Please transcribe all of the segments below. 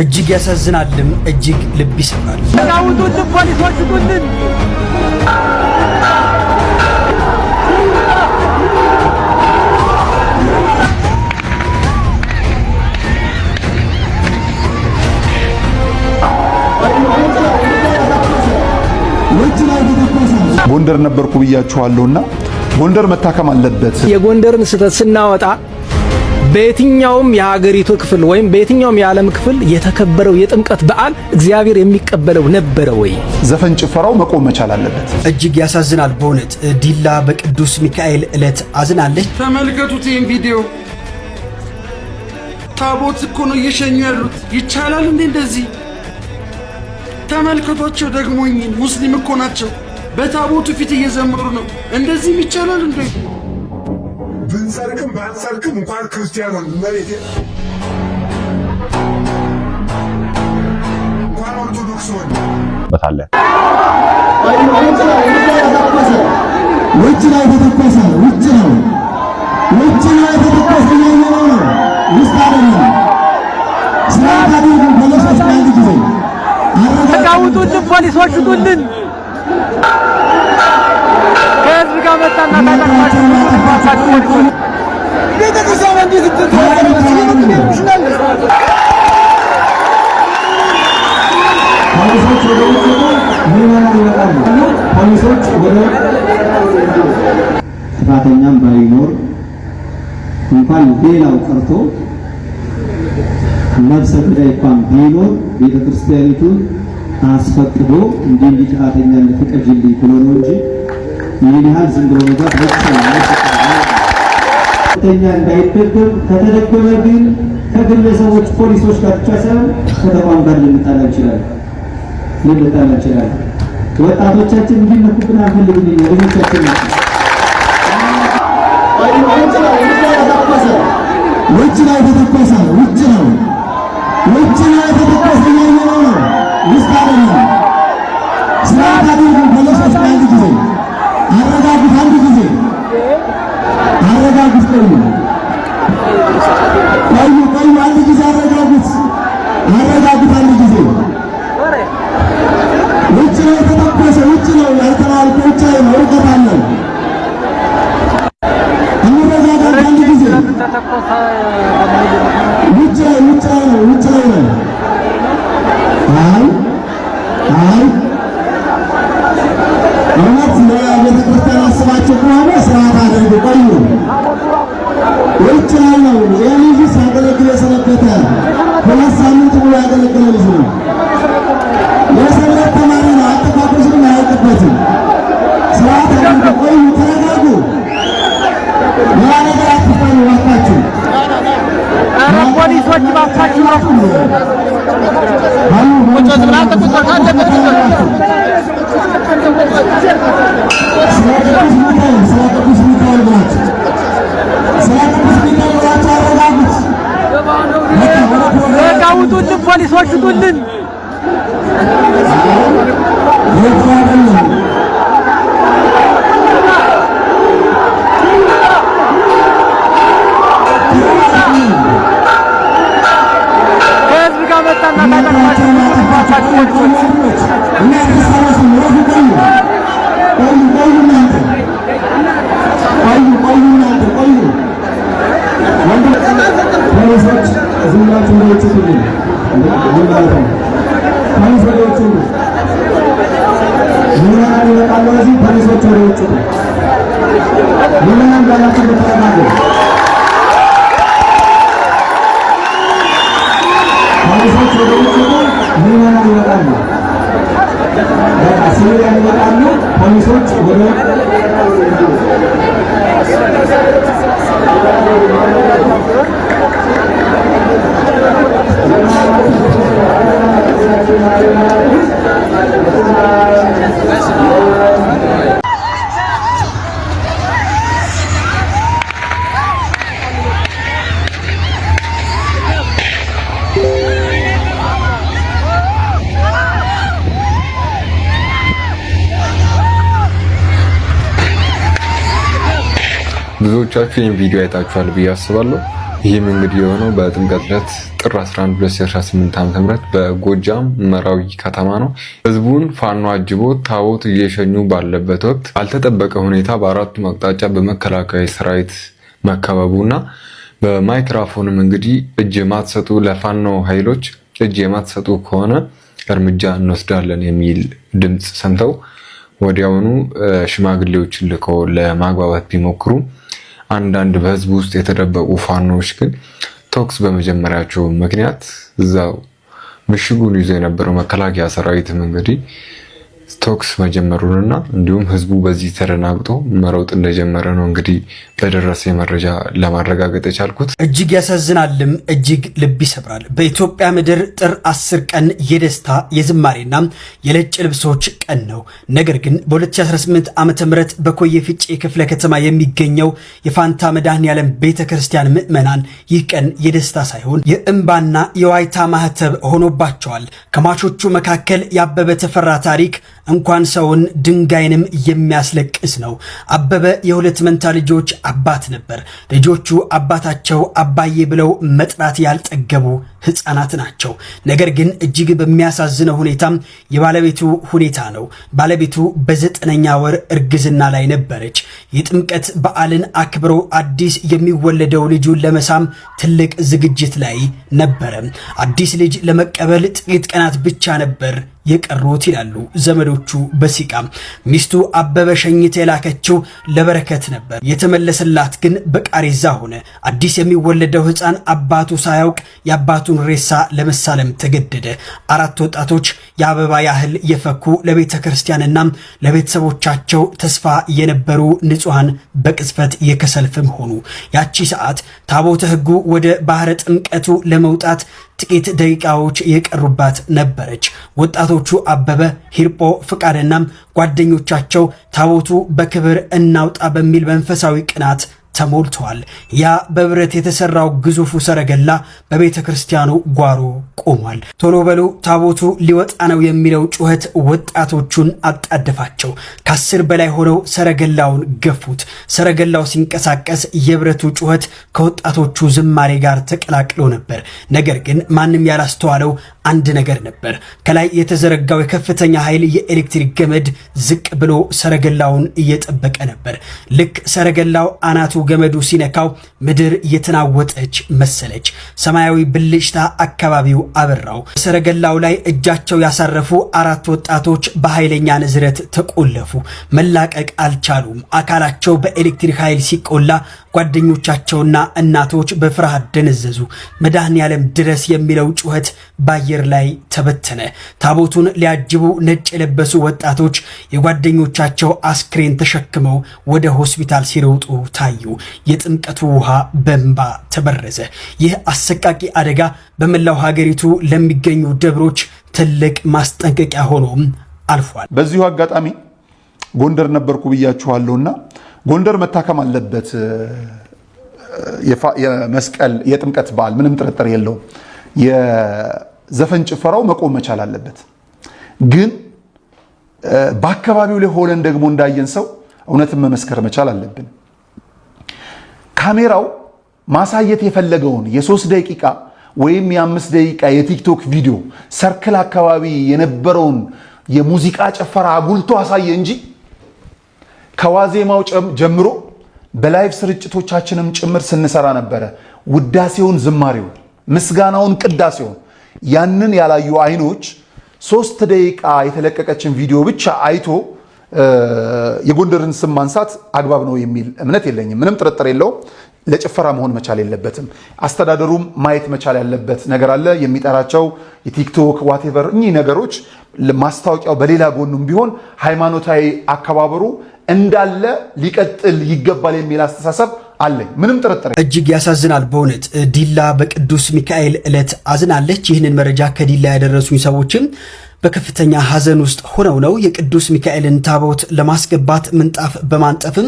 እጅግ ያሳዝናልም እጅግ ልብ ይሰብራል። ታውቱን ፖሊሶች ቁልን ጎንደር ነበርኩ ብያችኋለሁና ጎንደር መታከም አለበት። የጎንደርን ስህተት ስናወጣ በየትኛውም የሀገሪቱ ክፍል ወይም በየትኛውም የዓለም ክፍል የተከበረው የጥምቀት በዓል እግዚአብሔር የሚቀበለው ነበረ ወይ? ዘፈን ጭፈራው መቆም መቻል አለበት። እጅግ ያሳዝናል በእውነት ዲላ በቅዱስ ሚካኤል ዕለት አዝናለች። ተመልከቱት ይህን ቪዲዮ። ታቦት እኮ ነው እየሸኙ ያሉት። ይቻላል እንዴ እንደዚህ? ተመልከቷቸው ደግሞ እኚህን ሙስሊም እኮ ናቸው። በታቦቱ ፊት እየዘመሩ ነው። እንደዚህም ይቻላል እንዴ? ብንሰርክም ባንሰርክም እንኳን ክርስቲያን ሆን መሬት እንኳን ኦርቶዶክስ ሆን በታለ ውጭ ላይ ተተኮሰ። ውጭ ነው ተተኮሰ ነው ውስጥ አይደለም። ስርዓት አድርጉ። በለሶች አንድ ጊዜ ተቃውጡልን፣ ፖሊሶች ውጡልን። ከህዝብ ጋር መጣና ታጣቃችሁ ፖሊሶች ቤተክርስቲያን እንዴት ትተዋለች? ፖሊሶች ወደ ጥፋተኛም ባይኖር እንኳን ሌላው ቀርቶ ነፍሰ ገዳይ እንኳን ቢኖር ቤተክርስቲያኒቱን አስፈቅዶ እንዲህ ጥፋተኛ ለተቀጅልኝ ብሎ ነው እንጂ ይህን ያህል ዝም ብሎ ነገር ጥፋተኛ እንዳይደገም ከተደገመ ግን ከግለሰቦች ፖሊሶች ጋር ብቻ ሳይሆን ከተቋም ጋር ልንጣላ እንችላለን። ወጣቶቻችን እንዲነኩብን አንፈልግም። ልጆቻችን ውጭ ላይ ተተኮሰ። ውጭ ነው ተተኮሰ ነው ውስጥ አይደለም። ስርዓት አድርጉ። በለሶች አንድ ጊዜ አረጋጉት። አንድ ጊዜ አረጋጉት። ቆዩ አንድ ጊዜ አረጋጉት። አንድ ጊዜ ውጭ ላይ ተተኮሰ። ውጭ ነው ያልተባልኩ ውጭ ነው እርቀት አለው። እንረጋጋ። አንድ ጊዜ ውጭ ላይ ነው። አይ እውነት ለቤተክርስቲያን አስባችሁ ከሆነ ስርዓት አድርጉ። ቆዩ። ውጭ ላይ ነው። የልጅ ሲያገለግል የሰነበተ 2 ሳምንት ሙሉ ያገለገለ ልጅ ነው። የሰንበት ተማሪ ነው። አጠቃቀሱን አያውቅበትም። ስርዓት አድርጉ። ቆዩ። ተረጋጉ። ያ ነገር አትፈሩ እባካችሁ። ፖሊሶች ባካችሁ ነው ተቃውጡልን፣ ፖሊሶች ውጡልን። ከህዝብ ጋር መጣና ታጣቃችሁ ፖሊሶች ብዙዎቻችሁ ይህን ቪዲዮ አይታችኋል ብዬ አስባለሁ። ይህም እንግዲህ የሆነው በጥምቀት ዕለት ጥር 11 2018 ዓ.ም በጎጃም መራዊ ከተማ ነው። ህዝቡን ፋኖ አጅቦ ታቦት እየሸኙ ባለበት ወቅት ባልተጠበቀ ሁኔታ በአራቱም አቅጣጫ በመከላከያ ሰራዊት መከበቡና በማይክሮፎንም እንግዲህ እጅ የማትሰጡ ለፋኖ ኃይሎች እጅ የማትሰጡ ከሆነ እርምጃ እንወስዳለን የሚል ድምጽ ሰምተው ወዲያውኑ ሽማግሌዎችን ልከው ለማግባባት ቢሞክሩ አንዳንድ በህዝቡ ውስጥ የተደበቁ ፋኖዎች ግን ቶክስ በመጀመሪያቸው ምክንያት እዛው ምሽጉን ይዞ የነበረው መከላከያ ሰራዊትም እንግዲህ ቶክስ መጀመሩንና እንዲሁም ህዝቡ በዚህ ተደናግጦ መሮጥ እንደጀመረ ነው እንግዲህ በደረሰ መረጃ ለማረጋገጥ የቻልኩት። እጅግ ያሳዝናልም እጅግ ልብ ይሰብራል። በኢትዮጵያ ምድር ጥር 10 ቀን የደስታ የዝማሬና የነጭ ልብሶች ቀን ነው። ነገር ግን በ2018 ዓመተ ምህረት በኮየ ፊጬ ክፍለ ከተማ የሚገኘው የፋንታ መድኃኔዓለም ቤተክርስቲያን ምዕመናን ይህ ቀን የደስታ ሳይሆን የእንባና የዋይታ ማህተብ ሆኖባቸዋል። ከሟቾቹ መካከል ያበበ ተፈራ ታሪክ እንኳን ሰውን ድንጋይንም የሚያስለቅስ ነው። አበበ የሁለት መንታ ልጆች አባት ነበር። ልጆቹ አባታቸው አባዬ ብለው መጥራት ያልጠገቡ ህፃናት ናቸው። ነገር ግን እጅግ በሚያሳዝነው ሁኔታም የባለቤቱ ሁኔታ ነው። ባለቤቱ በ9ኛ ወር እርግዝና ላይ ነበረች። የጥምቀት በዓልን አክብሮ አዲስ የሚወለደው ልጁን ለመሳም ትልቅ ዝግጅት ላይ ነበረ። አዲስ ልጅ ለመቀበል ጥቂት ቀናት ብቻ ነበር የቀሩት ይላሉ ዘመዶቹ በሲቃ። ሚስቱ አበበ ሸኝታ የላከችው ለበረከት ነበር። የተመለሰላት ግን በቃሬዛ ሆነ። አዲስ የሚወለደው ህፃን አባቱ ሳያውቅ የአባቱን ሬሳ ለመሳለም ተገደደ። 4 ወጣቶች የአበባ ያህል የፈኩ ለቤተ ክርስቲያንና ለቤተሰቦቻቸው ተስፋ የነበሩ ንጹሃን በቅጽበት የከሰልፍም ሆኑ። ያቺ ሰዓት ታቦተ ህጉ ወደ ባህረ ጥምቀቱ ለመውጣት ጥቂት ደቂቃዎች የቀሩባት ነበረች። ወጣቶቹ አበበ፣ ሂርጶ፣ ፍቃድና ጓደኞቻቸው ታቦቱ በክብር እናውጣ በሚል መንፈሳዊ ቅናት ተሞልተዋል። ያ በብረት የተሰራው ግዙፉ ሰረገላ በቤተ ክርስቲያኑ ጓሮ ቆሟል። ቶሎ በሉ ታቦቱ ሊወጣ ነው የሚለው ጩኸት ወጣቶቹን አጣደፋቸው። ከ10 በላይ ሆነው ሰረገላውን ገፉት። ሰረገላው ሲንቀሳቀስ የብረቱ ጩኸት ከወጣቶቹ ዝማሬ ጋር ተቀላቅሎ ነበር። ነገር ግን ማንም ያላስተዋለው አንድ ነገር ነበር። ከላይ የተዘረጋው የከፍተኛ ኃይል የኤሌክትሪክ ገመድ ዝቅ ብሎ ሰረገላውን እየጠበቀ ነበር። ልክ ሰረገላው አናቱ ገመዱ ሲነካው ምድር የተናወጠች መሰለች። ሰማያዊ ብልጭታ አካባቢው አበራው። ሰረገላው ላይ እጃቸው ያሳረፉ 4 ወጣቶች በኃይለኛ ንዝረት ተቆለፉ። መላቀቅ አልቻሉም። አካላቸው በኤሌክትሪክ ኃይል ሲቆላ ጓደኞቻቸውና እናቶች በፍርሃት ደነዘዙ። መድኃኔዓለም ድረስ የሚለው ጩኸት በአየር ላይ ተበተነ። ታቦቱን ሊያጅቡ ነጭ የለበሱ ወጣቶች የጓደኞቻቸው አስክሬን ተሸክመው ወደ ሆስፒታል ሲሮጡ ታዩ። የጥምቀቱ ውሃ በእንባ ተበረዘ። ይህ አሰቃቂ አደጋ በመላው ሀገሪቱ ለሚገኙ ደብሮች ትልቅ ማስጠንቀቂያ ሆኖም አልፏል። በዚሁ አጋጣሚ ጎንደር ነበርኩ ብያችኋለሁና ጎንደር መታከም አለበት። የመስቀል የጥምቀት በዓል ምንም ጥርጥር የለውም። የዘፈን ጭፈራው መቆም መቻል አለበት። ግን በአካባቢው ላይ ሆነን ደግሞ እንዳየን ሰው እውነትን መመስከር መቻል አለብን። ካሜራው ማሳየት የፈለገውን የ3 ደቂቃ ወይም የ5 ደቂቃ የቲክቶክ ቪዲዮ ሰርክል አካባቢ የነበረውን የሙዚቃ ጭፈራ አጉልቶ አሳየ እንጂ ከዋዜማው ጀምሮ በላይቭ ስርጭቶቻችንም ጭምር ስንሰራ ነበረ። ውዳሴውን፣ ዝማሬውን፣ ምስጋናውን፣ ቅዳሴውን ያንን ያላዩ አይኖች 3 ደቂቃ የተለቀቀችን ቪዲዮ ብቻ አይቶ የጎንደርን ስም ማንሳት አግባብ ነው የሚል እምነት የለኝም። ምንም ጥርጥር የለው። ለጭፈራ መሆን መቻል የለበትም። አስተዳደሩም ማየት መቻል ያለበት ነገር አለ። የሚጠራቸው የቲክቶክ ዋቴቨር እኚህ ነገሮች ማስታወቂያው በሌላ ጎኑም ቢሆን ሃይማኖታዊ አከባበሩ እንዳለ ሊቀጥል ይገባል የሚል አስተሳሰብ አለኝ። ምንም ጥርጥር። እጅግ ያሳዝናል በእውነት ዲላ በቅዱስ ሚካኤል ዕለት አዝናለች። ይህንን መረጃ ከዲላ ያደረሱኝ ሰዎችም በከፍተኛ ሐዘን ውስጥ ሆነው ነው የቅዱስ ሚካኤልን ታቦት ለማስገባት ምንጣፍ በማንጠፍም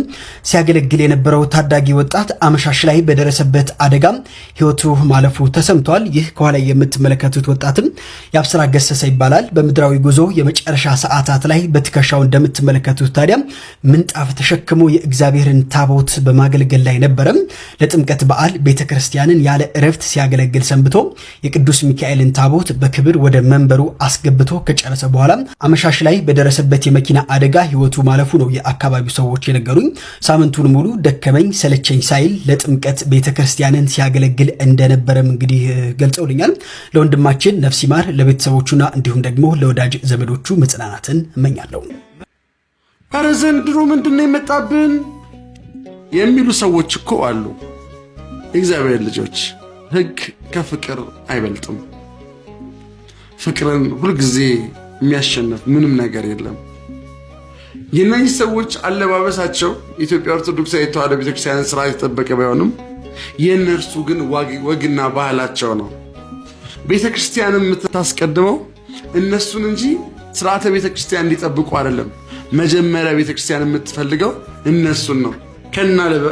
ሲያገለግል የነበረው ታዳጊ ወጣት አመሻሽ ላይ በደረሰበት አደጋ ሕይወቱ ማለፉ ተሰምቷል። ይህ ከኋላ የምትመለከቱት ወጣትም የአብስራ ገሰሰ ይባላል። በምድራዊ ጉዞ የመጨረሻ ሰዓታት ላይ በትከሻው እንደምትመለከቱት ታዲያ ምንጣፍ ተሸክሞ የእግዚአብሔርን ታቦት በማገልገል ላይ ነበረም። ለጥምቀት በዓል ቤተክርስቲያንን ያለ እረፍት ሲያገለግል ሰንብቶ የቅዱስ ሚካኤልን ታቦት በክብር ወደ መንበሩ አስገብቶ ከጨረሰ በኋላ አመሻሽ ላይ በደረሰበት የመኪና አደጋ ሕይወቱ ማለፉ ነው የአካባቢው ሰዎች የነገሩኝ። ሳምንቱን ሙሉ ደከመኝ ሰለቸኝ ሳይል ለጥምቀት ቤተክርስቲያንን ሲያገለግል እንደነበረም እንግዲህ ገልጸውልኛል። ለወንድማችን ነፍስ ይማር፣ ለቤተሰቦቹና እንዲሁም ደግሞ ለወዳጅ ዘመዶቹ መጽናናትን እመኛለሁ። ኧረ ዘንድሮ ምንድነው የመጣብን የሚሉ ሰዎች እኮ አሉ። እግዚአብሔር ልጆች ሕግ ከፍቅር አይበልጥም። ፍቅርን ሁልጊዜ የሚያሸንፍ ምንም ነገር የለም። የእነዚህ ሰዎች አለባበሳቸው ኢትዮጵያ ኦርቶዶክሳዊ ተዋሕዶ ቤተክርስቲያንን ስርዓት የተጠበቀ ባይሆንም የእነርሱ ግን ወግና ባህላቸው ነው። ቤተክርስቲያንም የምታስቀድመው እነሱን እንጂ ስርዓተ ቤተክርስቲያን እንዲጠብቁ አይደለም። መጀመሪያ ቤተክርስቲያን የምትፈልገው እነሱን ነው።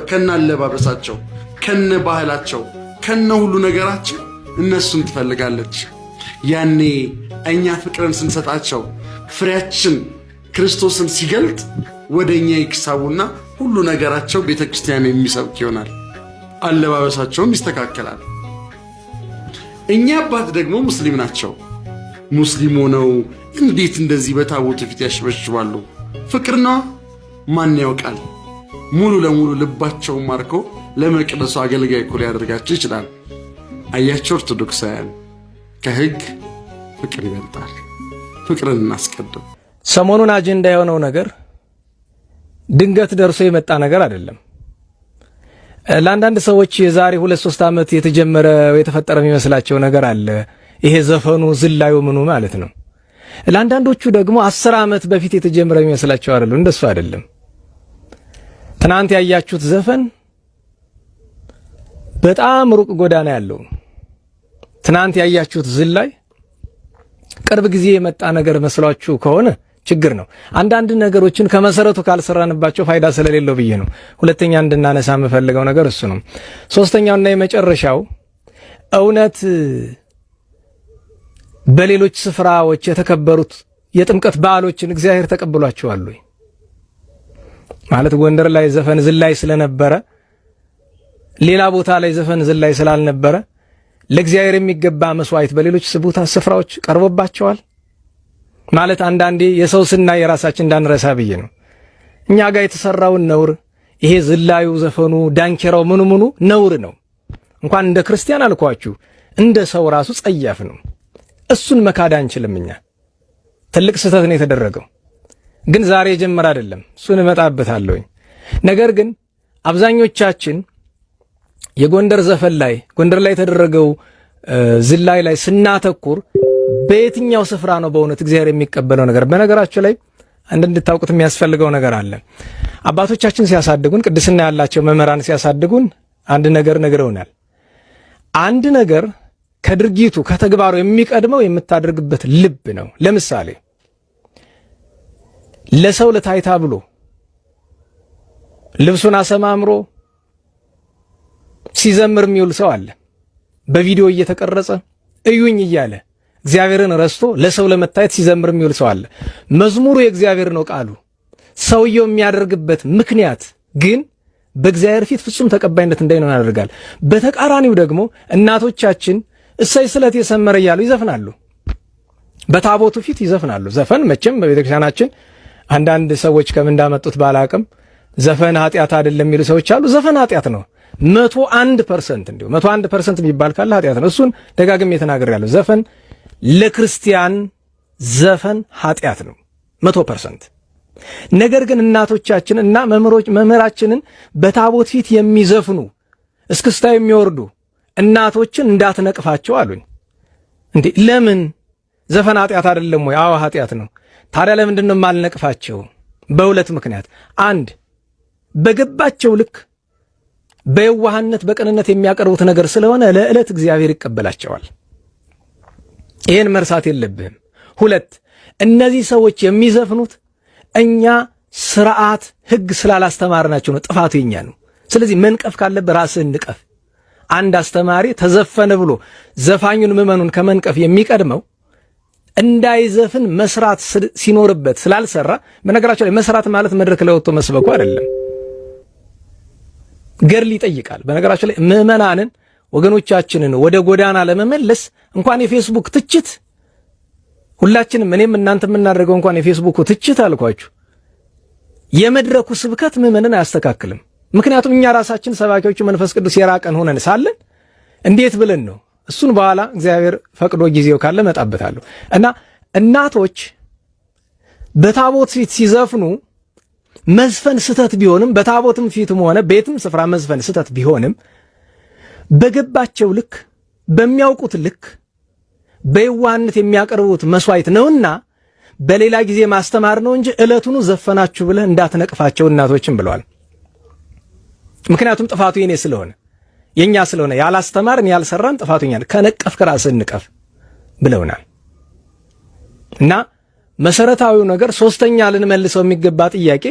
ከነ አለባበሳቸው፣ ከነ ባህላቸው፣ ከነ ሁሉ ነገራቸው እነሱን ትፈልጋለች። ያኔ እኛ ፍቅርን ስንሰጣቸው ፍሬያችን ክርስቶስን ሲገልጥ ወደኛ ይክሳቡና ሁሉ ነገራቸው ቤተክርስቲያን የሚሰብክ ይሆናል። አለባበሳቸውም ይስተካከላል። እኛ አባት ደግሞ ሙስሊም ናቸው። ሙስሊም ሆነው እንዴት እንደዚህ በታቦቱ ፊት ያሽበሽባሉ? ፍቅር ነው። ማን ያውቃል? ሙሉ ለሙሉ ልባቸውን ማርኮ ለመቅደሱ አገልጋይ እኮ ሊያደርጋቸው ይችላል። አያቸው ኦርቶዶክሳውያን፣ ከሕግ ፍቅር ይበልጣል። ፍቅርን እናስቀድም። ሰሞኑን አጀንዳ የሆነው ነገር ድንገት ደርሶ የመጣ ነገር አይደለም። ለአንዳንድ ሰዎች የዛሬ 2-3 ዓመት የተጀመረ የተፈጠረ የሚመስላቸው ነገር አለ። ይሄ ዘፈኑ ዝላዩ ምኑ ማለት ነው። ለአንዳንዶቹ ደግሞ 10 ዓመት በፊት የተጀመረ የሚመስላቸው አይደለም። እንደሱ አይደለም። ትናንት ያያችሁት ዘፈን በጣም ሩቅ ጎዳና ያለው፣ ትናንት ያያችሁት ዝላይ ቅርብ ጊዜ የመጣ ነገር መስሏችሁ ከሆነ ችግር ነው። አንዳንድ ነገሮችን ከመሰረቱ ካልሰራንባቸው ፋይዳ ስለሌለው ብዬ ነው። ሁለተኛ እንድናነሳ የምፈልገው ነገር እሱ ነው። ሶስተኛውና የመጨረሻው እውነት በሌሎች ስፍራዎች የተከበሩት የጥምቀት በዓሎችን እግዚአብሔር ተቀብሏቸዋል ወይ? ማለት ጎንደር ላይ ዘፈን ዝላይ ስለነበረ ሌላ ቦታ ላይ ዘፈን ዝላይ ስላልነበረ ለእግዚአብሔር የሚገባ መስዋዕት በሌሎች ስፍራዎች ቀርቦባቸዋል ማለት አንዳንዴ የሰው ስና የራሳችን እንዳንረሳ ብዬ ነው። እኛ ጋር የተሰራውን ነውር ይሄ ዝላዩ፣ ዘፈኑ፣ ዳንኪራው ምኑ ነውር ነው። እንኳን እንደ ክርስቲያን አልኳችሁ እንደ ሰው ራሱ ጸያፍ ነው። እሱን መካድ አንችልም። እኛ ትልቅ ስህተት ነው የተደረገው፣ ግን ዛሬ የጀመረ አይደለም። እሱን እመጣበታለሁኝ። ነገር ግን አብዛኞቻችን የጎንደር ዘፈን ላይ ጎንደር ላይ የተደረገው ዝላይ ላይ ስናተኩር በየትኛው ስፍራ ነው በእውነት እግዚአብሔር የሚቀበለው ነገር? በነገራችሁ ላይ አንድ እንድታውቁት የሚያስፈልገው ነገር አለ። አባቶቻችን ሲያሳድጉን፣ ቅድስና ያላቸው መምህራን ሲያሳድጉን አንድ ነገር ነግረውናል። አንድ ነገር ከድርጊቱ ከተግባሩ የሚቀድመው የምታደርግበት ልብ ነው። ለምሳሌ ለሰው ለታይታ ብሎ ልብሱን አሰማምሮ ሲዘምር የሚውል ሰው አለ። በቪዲዮ እየተቀረጸ እዩኝ እያለ እግዚአብሔርን ረስቶ ለሰው ለመታየት ሲዘምር የሚውል ሰው አለ። መዝሙሩ የእግዚአብሔር ነው ቃሉ። ሰውየው የሚያደርግበት ምክንያት ግን በእግዚአብሔር ፊት ፍጹም ተቀባይነት እንዳይኖር ያደርጋል። በተቃራኒው ደግሞ እናቶቻችን እሰይ ስለት የሰመረ እያሉ ይዘፍናሉ። በታቦቱ ፊት ይዘፍናሉ። ዘፈን መቼም በቤተክርስቲያናችን አንዳንድ ሰዎች ከምን እንዳመጡት ባላቅም ዘፈን ኃጢአት አይደለም የሚሉ ሰዎች አሉ። ዘፈን ኃጢአት ነው 101%። እንዲሁ 101% የሚባል ካለ ኃጢአት ነው። እሱን ደጋግሜ ተናግሬያለሁ። ዘፈን ለክርስቲያን ዘፈን ኃጢአት ነው 100%። ነገር ግን እናቶቻችን እና መምህራችንን በታቦት ፊት የሚዘፍኑ እስክስታ የሚወርዱ እናቶችን እንዳትነቅፋቸው አሉኝ። እንዴ ለምን? ዘፈን ኃጢአት አይደለም ወይ? አዎ ኃጢአት ነው። ታዲያ ለምንድን ነው የማልነቅፋቸው? በሁለት ምክንያት። አንድ በገባቸው ልክ በየዋህነት በቅንነት የሚያቀርቡት ነገር ስለሆነ ለዕለት እግዚአብሔር ይቀበላቸዋል። ይሄን መርሳት የለብህም። ሁለት እነዚህ ሰዎች የሚዘፍኑት እኛ ስርዓት ህግ ስላላስተማርናቸው ነው። ጥፋቱ የኛ ነው። ስለዚህ መንቀፍ ካለብህ ራስህን ንቀፍ። አንድ አስተማሪ ተዘፈነ ብሎ ዘፋኙን ምዕመኑን ከመንቀፍ የሚቀድመው እንዳይዘፍን መስራት ሲኖርበት ስላልሰራ። በነገራቸው ላይ መስራት ማለት መድረክ ላይ ወጥቶ መስበኩ አይደለም፣ ገድል ይጠይቃል። በነገራቸው ላይ ምዕመናንን ወገኖቻችንን ወደ ጎዳና ለመመለስ እንኳን የፌስቡክ ትችት ሁላችንም እኔም እናንተ የምናደርገው እንኳን የፌስቡክ ትችት አልኳችሁ የመድረኩ ስብከት ምዕመንን አያስተካክልም። ምክንያቱም እኛ ራሳችን ሰባኪዎቹ መንፈስ ቅዱስ የራቀን ሆነን ሳለን እንዴት ብለን ነው? እሱን በኋላ እግዚአብሔር ፈቅዶ ጊዜው ካለ መጣበታለሁ። እና እናቶች በታቦት ፊት ሲዘፍኑ መዝፈን ስተት ቢሆንም በታቦትም ፊትም ሆነ ቤትም ስፍራ መዝፈን ስተት ቢሆንም በገባቸው ልክ በሚያውቁት ልክ በየዋህነት የሚያቀርቡት መስዋዕት ነውና በሌላ ጊዜ ማስተማር ነው እንጂ ዕለቱኑ ዘፈናችሁ ብለህ እንዳትነቅፋቸው እናቶችም ብለዋል። ምክንያቱም ጥፋቱ የኔ ስለሆነ የኛ ስለሆነ ያላስተማርን ያልሰራን ጥፋቱ የኛ ከነቀፍክ ራስህን ንቀፍ ብለውናል። እና መሰረታዊው ነገር ሶስተኛ ልንመልሰው የሚገባ ጥያቄ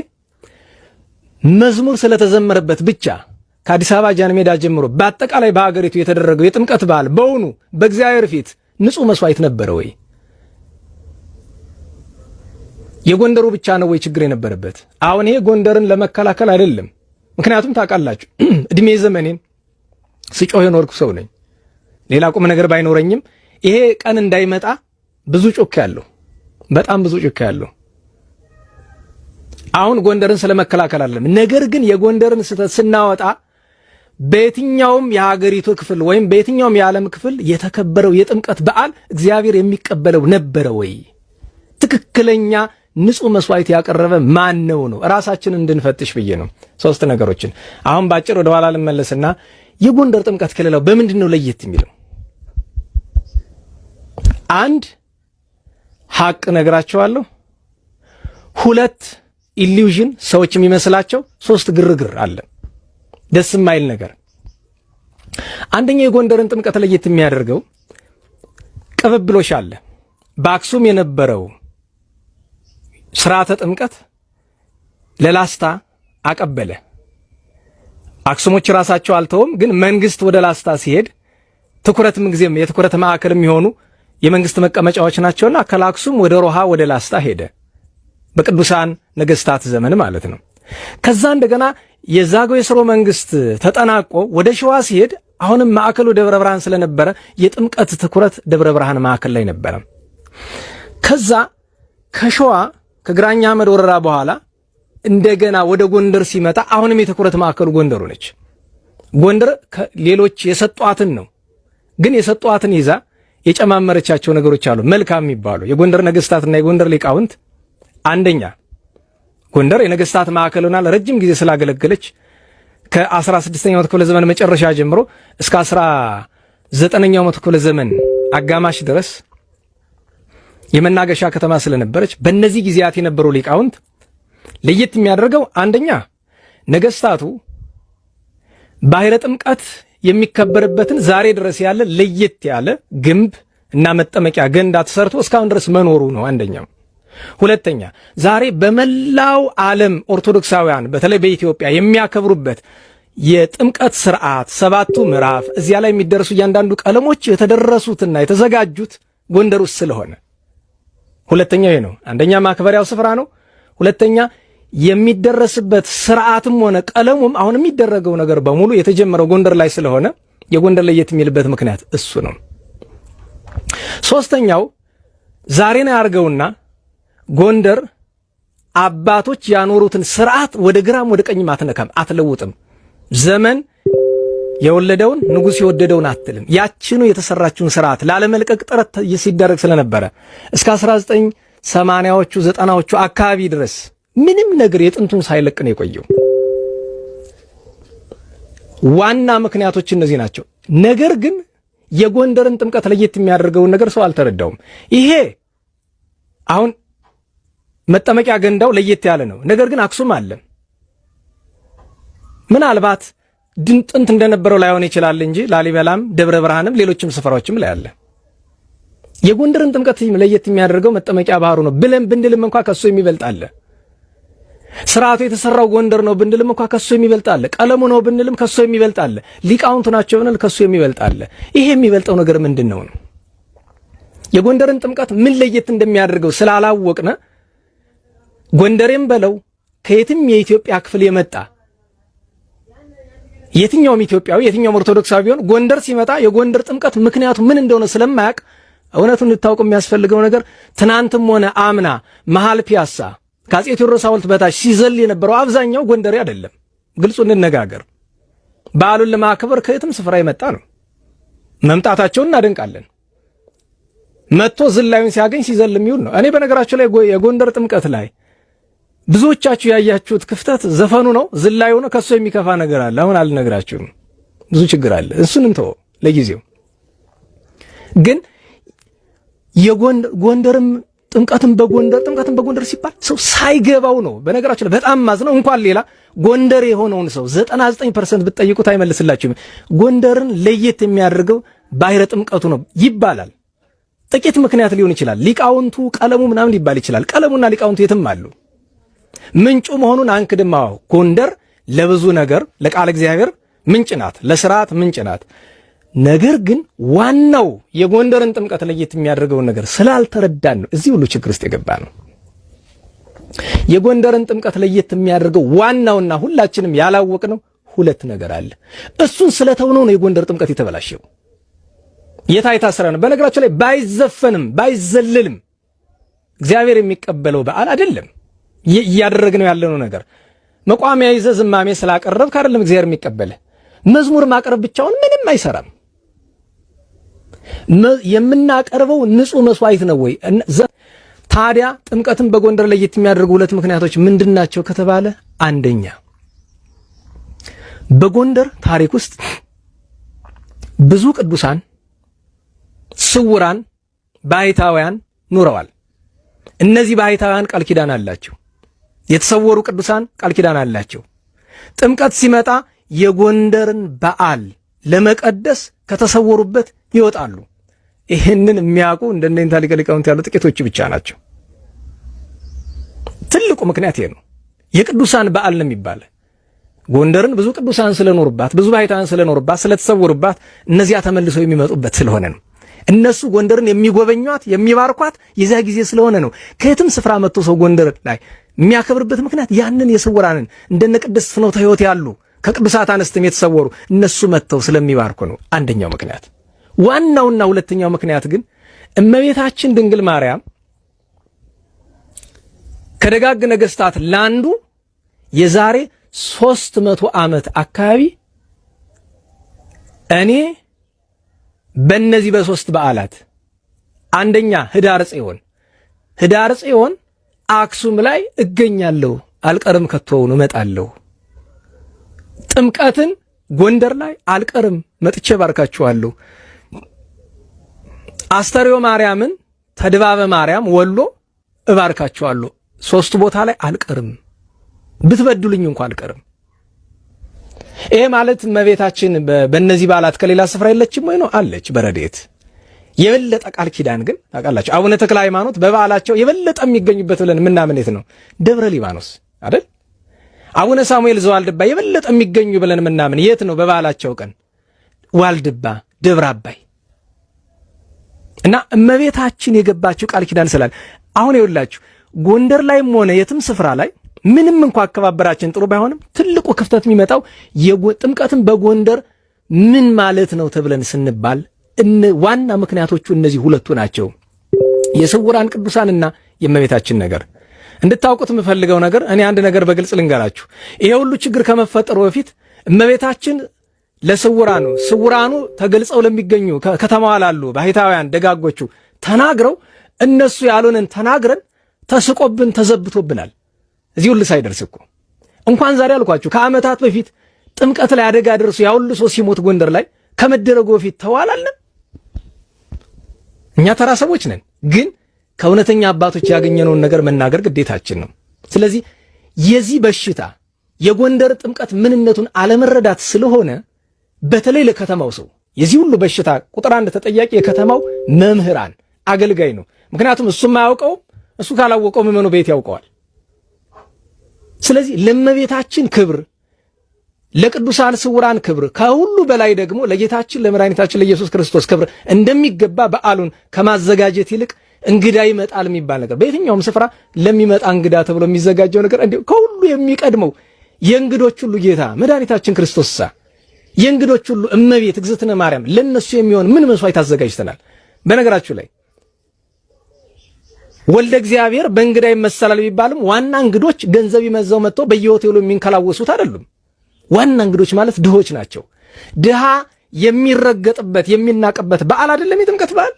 መዝሙር ስለተዘመረበት ብቻ ከአዲስ አበባ ጃን ሜዳ ጀምሮ በአጠቃላይ በሀገሪቱ የተደረገው የጥምቀት በዓል በእውኑ በእግዚአብሔር ፊት ንጹህ መስዋዕት ነበረ ወይ? የጎንደሩ ብቻ ነው ወይ ችግር የነበረበት? አሁን ይሄ ጎንደርን ለመከላከል አይደለም። ምክንያቱም ታውቃላችሁ እድሜ ዘመኔን ስጮህ የኖርኩ ሰው ነኝ። ሌላ ቁም ነገር ባይኖረኝም ይሄ ቀን እንዳይመጣ ብዙ ጮክ ያለው በጣም ብዙ ጮክ ያለው። አሁን ጎንደርን ስለመከላከል አይደለም። ነገር ግን የጎንደርን ስተት ስናወጣ በየትኛውም የሀገሪቱ ክፍል ወይም በየትኛውም የዓለም ክፍል የተከበረው የጥምቀት በዓል እግዚአብሔር የሚቀበለው ነበረ ወይ? ትክክለኛ ንጹህ መስዋዕት ያቀረበ ማን ነው? ራሳችንን እንድንፈትሽ ብዬ ነው። ሶስት ነገሮችን አሁን ባጭር ወደ ኋላ ልመለስና የጎንደር ጥምቀት ከሌላው በምንድን ነው ለየት የሚለው? አንድ ሐቅ ነግራቸዋለሁ። ሁለት ኢሉዥን ሰዎች የሚመስላቸው፣ ሶስት ግርግር አለ፣ ደስ የማይል ነገር። አንደኛው የጎንደርን ጥምቀት ለየት የሚያደርገው ቅብብሎሽ አለ። በአክሱም የነበረው ስርዓተ ጥምቀት ለላስታ አቀበለ። አክሱሞች ራሳቸው አልተውም፣ ግን መንግስት ወደ ላስታ ሲሄድ ትኩረትም ጊዜም የትኩረት ማዕከል የሚሆኑ የመንግስት መቀመጫዎች ናቸውና ከአክሱም ወደ ሮሃ ወደ ላስታ ሄደ። በቅዱሳን ነገስታት ዘመን ማለት ነው። ከዛ እንደገና የዛግዌ ሥርወ መንግስት ተጠናቆ ወደ ሸዋ ሲሄድ አሁንም ማዕከሉ ደብረ ብርሃን ስለነበረ የጥምቀት ትኩረት ደብረ ብርሃን ማዕከል ላይ ነበረ። ከዛ ከሸዋ ከግራኛ አህመድ ወረራ በኋላ እንደገና ወደ ጎንደር ሲመጣ አሁንም የትኩረት ማዕከሉ ጎንደሩ ነች። ጎንደር ሌሎች የሰጧትን ነው፣ ግን የሰጧትን ይዛ የጨማመረቻቸው ነገሮች አሉ መልካም የሚባሉ የጎንደር ነገስታትና የጎንደር ሊቃውንት። አንደኛ ጎንደር የነገስታት ማዕከል ሆና ለረጅም ጊዜ ስላገለገለች ከ16ኛው ክፍለ ዘመን መጨረሻ ጀምሮ እስከ 19ኛው ክፍለ ዘመን አጋማሽ ድረስ የመናገሻ ከተማ ስለነበረች በእነዚህ ጊዜያት የነበሩ ሊቃውንት ለየት የሚያደርገው አንደኛ ነገስታቱ ባሕረ ጥምቀት የሚከበርበትን ዛሬ ድረስ ያለ ለየት ያለ ግንብ እና መጠመቂያ ገንዳ ተሰርቶ እስካሁን ድረስ መኖሩ ነው አንደኛው። ሁለተኛ ዛሬ በመላው ዓለም ኦርቶዶክሳውያን በተለይ በኢትዮጵያ የሚያከብሩበት የጥምቀት ስርዓት ሰባቱ ምዕራፍ እዚያ ላይ የሚደርሱ እያንዳንዱ ቀለሞች የተደረሱትና የተዘጋጁት ጎንደር ውስጥ ስለሆነ ሁለተኛው ይሄ ነው። አንደኛ ማክበሪያው ስፍራ ነው። ሁለተኛ የሚደረስበት ስርዓትም ሆነ ቀለሙም አሁን የሚደረገው ነገር በሙሉ የተጀመረው ጎንደር ላይ ስለሆነ የጎንደር ለየት የሚልበት ምክንያት እሱ ነው። ሶስተኛው ዛሬ ነው ያርገውና ጎንደር አባቶች ያኖሩትን ስርዓት ወደ ግራም ወደ ቀኝም አትነካም፣ አትለውጥም። ዘመን የወለደውን ንጉሥ የወደደውን አትልም። ያችኑ የተሰራችውን ስርዓት ላለመልቀቅ ጥረት ሲደረግ ስለነበረ እስከ 1980ዎቹ 90ዎቹ አካባቢ ድረስ ምንም ነገር የጥንቱን ሳይለቅ ነው የቆየው። ዋና ምክንያቶች እነዚህ ናቸው። ነገር ግን የጎንደርን ጥምቀት ለየት የሚያደርገውን ነገር ሰው አልተረዳውም። ይሄ አሁን መጠመቂያ ገንዳው ለየት ያለ ነው። ነገር ግን አክሱም አለ። ምናልባት ጥንት እንደነበረው ላይሆን ይችላል እንጂ ላሊበላም፣ ደብረ ብርሃንም ሌሎችም ስፍራዎችም ላይ አለ። የጎንደርን ጥምቀት ለየት የሚያደርገው መጠመቂያ ባህሩ ነው ብለን ብንልም እንኳን ከሱ የሚበልጥ አለ። ስርዓቱ የተሰራው ጎንደር ነው ብንልም እንኳን ከሱ የሚበልጥ አለ። ቀለሙ ነው ብንልም ከሱ የሚበልጥ አለ። ሊቃውንቱ ናቸው ብንል ከሱ የሚበልጥ አለ። ይሄ የሚበልጠው ነገር ምንድነው ነው? የጎንደርን ጥምቀት ምን ለየት እንደሚያደርገው ስላላወቅነ ጎንደሬም በለው ከየትም የኢትዮጵያ ክፍል የመጣ የትኛውም ኢትዮጵያዊ የትኛውም ኦርቶዶክሳዊ ቢሆን ጎንደር ሲመጣ የጎንደር ጥምቀት ምክንያቱ ምን እንደሆነ ስለማያውቅ እውነቱን ልታውቁ የሚያስፈልገው ነገር ትናንትም ሆነ አምና መሃል ፒያሳ ከአፄ ቴዎድሮስ ሐውልት በታች ሲዘል የነበረው አብዛኛው ጎንደሬ አይደለም። ግልጹ እንነጋገር። በዓሉን ለማክበር ከየትም ስፍራ የመጣ ነው። መምጣታቸውን እናደንቃለን። መጥቶ ዝላዩን ሲያገኝ ሲዘል የሚውል ነው። እኔ በነገራችሁ ላይ የጎንደር ጥምቀት ላይ ብዙዎቻችሁ ያያችሁት ክፍተት ዘፈኑ ነው፣ ዝላዩ ነው። ከሱ የሚከፋ ነገር አለ። አሁን አልነግራችሁም። ብዙ ችግር አለ። እሱን እንተው ለጊዜው። ግን የጎንደርም ጥምቀትን በጎንደር ሲባል ሰው ሳይገባው ነው። በነገራችሁ ላይ በጣም ማዝነው እንኳን ሌላ ጎንደር የሆነውን ሰው 99% ብትጠይቁት አይመልስላችሁም። ጎንደርን ለየት የሚያደርገው ባሕረ ጥምቀቱ ነው ይባላል። ጥቂት ምክንያት ሊሆን ይችላል። ሊቃውንቱ ቀለሙ ምናምን ሊባል ይችላል። ቀለሙና ሊቃውንቱ የትም አሉ። ምንጩ መሆኑን አንክድም። አዎ ጎንደር ለብዙ ነገር ለቃለ እግዚአብሔር ምንጭ ናት፣ ለሥርዓት ምንጭ ናት። ነገር ግን ዋናው የጎንደርን ጥምቀት ለየት የሚያደርገውን ነገር ስላልተረዳን ነው እዚህ ሁሉ ችግር ውስጥ የገባ ነው። የጎንደርን ጥምቀት ለየት የሚያደርገው ዋናውና ሁላችንም ያላወቅነው ሁለት ነገር አለ። እሱን ስለተውነው ነው የጎንደር ጥምቀት የተበላሸው። የታይታ ስራ ነው። በነገራችን ላይ ባይዘፈንም ባይዘልልም እግዚአብሔር የሚቀበለው በዓል አይደለም። እያደረግነው ያለነው ነገር መቋሚያ ይዘህ ዝማሜ ስላቀረብክ አይደለም እግዚአብሔር የሚቀበለ። መዝሙር ማቅረብ ብቻውን ምንም አይሰራም። የምናቀርበው ንጹህ መስዋዕት ነው ወይ? ታዲያ ጥምቀትን በጎንደር ለየት የሚያደርጉ ሁለት ምክንያቶች ምንድናቸው ከተባለ፣ አንደኛ በጎንደር ታሪክ ውስጥ ብዙ ቅዱሳን ስውራን ባሕታውያን ኑረዋል። እነዚህ ባሕታውያን ቃል ኪዳን አላቸው። የተሰወሩ ቅዱሳን ቃል ኪዳን አላቸው። ጥምቀት ሲመጣ የጎንደርን በዓል ለመቀደስ ከተሰወሩበት ይወጣሉ። ይህንን የሚያውቁ እንደነንታ ሊቃውንት ያሉ ጥቂቶች ብቻ ናቸው። ትልቁ ምክንያት ይሄ ነው። የቅዱሳን በዓል ነው የሚባል ጎንደርን ብዙ ቅዱሳን ስለኖሩባት፣ ብዙ ባሕታውያን ስለኖሩባት፣ ስለተሰወሩባት እነዚያ ተመልሰው የሚመጡበት ስለሆነ ነው። እነሱ ጎንደርን የሚጎበኟት የሚባርኳት የዛ ጊዜ ስለሆነ ነው። ከየትም ስፍራ መጥቶ ሰው ጎንደር ላይ የሚያከብርበት ምክንያት ያንን የስውራንን እንደነ ቅድስት ፍኖተ ሕይወት ያሉ ከቅዱሳት አንስትም የተሰወሩ እነሱ መጥተው ስለሚባርኩ ነው አንደኛው ምክንያት። ዋናውና ሁለተኛው ምክንያት ግን እመቤታችን ድንግል ማርያም ከደጋግ ነገሥታት ላንዱ የዛሬ 300 ዓመት አካባቢ እኔ በእነዚህ በሶስት በዓላት አንደኛ ህዳር ጽዮን አክሱም ላይ እገኛለሁ፣ አልቀርም፣ ከቶውን እመጣለሁ። ጥምቀትን ጎንደር ላይ አልቀርም፣ መጥቼ ባርካችኋለሁ። አስተርዮ ማርያምን ተድባበ ማርያም ወሎ እባርካችኋለሁ። ሶስት ቦታ ላይ አልቀርም፣ ብትበድሉኝ እንኳን አልቀርም። ይሄ ማለት እመቤታችን በእነዚህ በዓላት ከሌላ ስፍራ የለችም ወይ ነው? አለች በረድኤት። የበለጠ ቃል ኪዳን ግን ታውቃላችሁ፣ አቡነ ተክለ ሃይማኖት በበዓላቸው የበለጠ የሚገኙበት ብለን የምናምን ነው ደብረ ሊባኖስ አይደል? አቡነ ሳሙኤል ዘዋልድባ የበለጠ የሚገኙ ብለን የምናምን የት ነው? በበዓላቸው ቀን ዋልድባ፣ ደብረ አባይ እና እመቤታችን የገባችው ቃል ኪዳን ስላለ አሁን ይኸውላችሁ ጎንደር ላይም ሆነ የትም ስፍራ ላይ ምንም እንኳን አከባበራችን ጥሩ ባይሆንም ትልቁ ክፍተት የሚመጣው ጥምቀትን በጎንደር ምን ማለት ነው ተብለን ስንባል ዋና ምክንያቶቹ እነዚህ ሁለቱ ናቸው። የስውራን ቅዱሳንና የእመቤታችን ነገር። እንድታውቁት የምፈልገው ነገር እኔ አንድ ነገር በግልጽ ልንገራችሁ። ይሄ ሁሉ ችግር ከመፈጠሩ በፊት እመቤታችን ስውራኑ ተገልጸው ለሚገኙ ከተማዋ ላሉ ባሕታውያን ደጋጎቹ ተናግረው እነሱ ያሉንን ተናግረን ተስቆብን ተዘብቶብናል። እዚህ ሁሉ ሳይደርስ እኮ እንኳን ዛሬ አልኳችሁ ከዓመታት በፊት ጥምቀት ላይ አደጋ ደርሶ ያሁሉ ሰው ሲሞት ጎንደር ላይ ከመደረጉ በፊት ተዋላለን። እኛ ተራ ሰዎች ነን፣ ግን ከእውነተኛ አባቶች ያገኘነውን ነገር መናገር ግዴታችን ነው። ስለዚህ የዚህ በሽታ የጎንደር ጥምቀት ምንነቱን አለመረዳት ስለሆነ በተለይ ለከተማው ሰው የዚህ ሁሉ በሽታ ቁጥር አንድ ተጠያቂ የከተማው መምህራን፣ አገልጋይ ነው። ምክንያቱም እሱ የማያውቀው እሱ ካላወቀው ምዕመኑ ቤት ያውቀዋል። ስለዚህ ለእመቤታችን ክብር፣ ለቅዱሳን ስውራን ክብር፣ ከሁሉ በላይ ደግሞ ለጌታችን ለመድኃኒታችን ለኢየሱስ ክርስቶስ ክብር እንደሚገባ በዓሉን ከማዘጋጀት ይልቅ እንግዳ ይመጣል የሚባል ነገር በየትኛውም ስፍራ ለሚመጣ እንግዳ ተብሎ የሚዘጋጀው ነገር እንዴ ከሁሉ የሚቀድመው የእንግዶች ሁሉ ጌታ መድኃኒታችን ክርስቶስ የእንግዶች ሁሉ እመቤት እግዝእትነ ማርያም ለነሱ የሚሆን ምን መስዋዕት አዘጋጅተናል። በነገራችሁ ላይ ወልደ እግዚአብሔር በእንግዳ ይመሰላል ቢባልም ዋና እንግዶች ገንዘብ ይመዘው መጥተው በየሆቴሉ የሚንከላወሱት አይደሉም። ዋና እንግዶች ማለት ድሆች ናቸው። ድሃ የሚረገጥበት የሚናቅበት በዓል አይደለም የጥምቀት በዓል።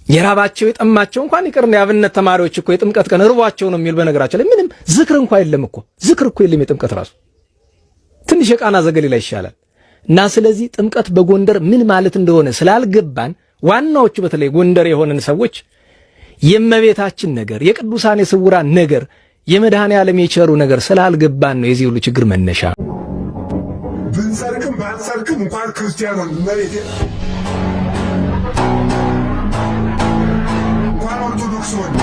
የራባቸው የጠማቸው እንኳን ይቅርና የአብነት ተማሪዎች እኮ የጥምቀት ቀን ርቧቸው ነው የሚል። በነገራችን ላይ ምንም ዝክር እንኳን የለም እኮ ዝክር እኮ የለም የጥምቀት ራሱ ትንሽ የቃና ዘገሊላ ይሻላል። እና ስለዚህ ጥምቀት በጎንደር ምን ማለት እንደሆነ ስላልገባን ዋናዎቹ በተለይ ጎንደር የሆነን ሰዎች የእመቤታችን ነገር የቅዱሳን የስውራን ነገር የመድኃኔ ዓለም የቸሩ ነገር ስላልገባን ነው የዚህ ሁሉ ችግር መነሻ። ብንሰርክም ባንሰርክም እንኳን ክርስቲያኖን መሬት እንኳን ኦርቶዶክስ ሆነ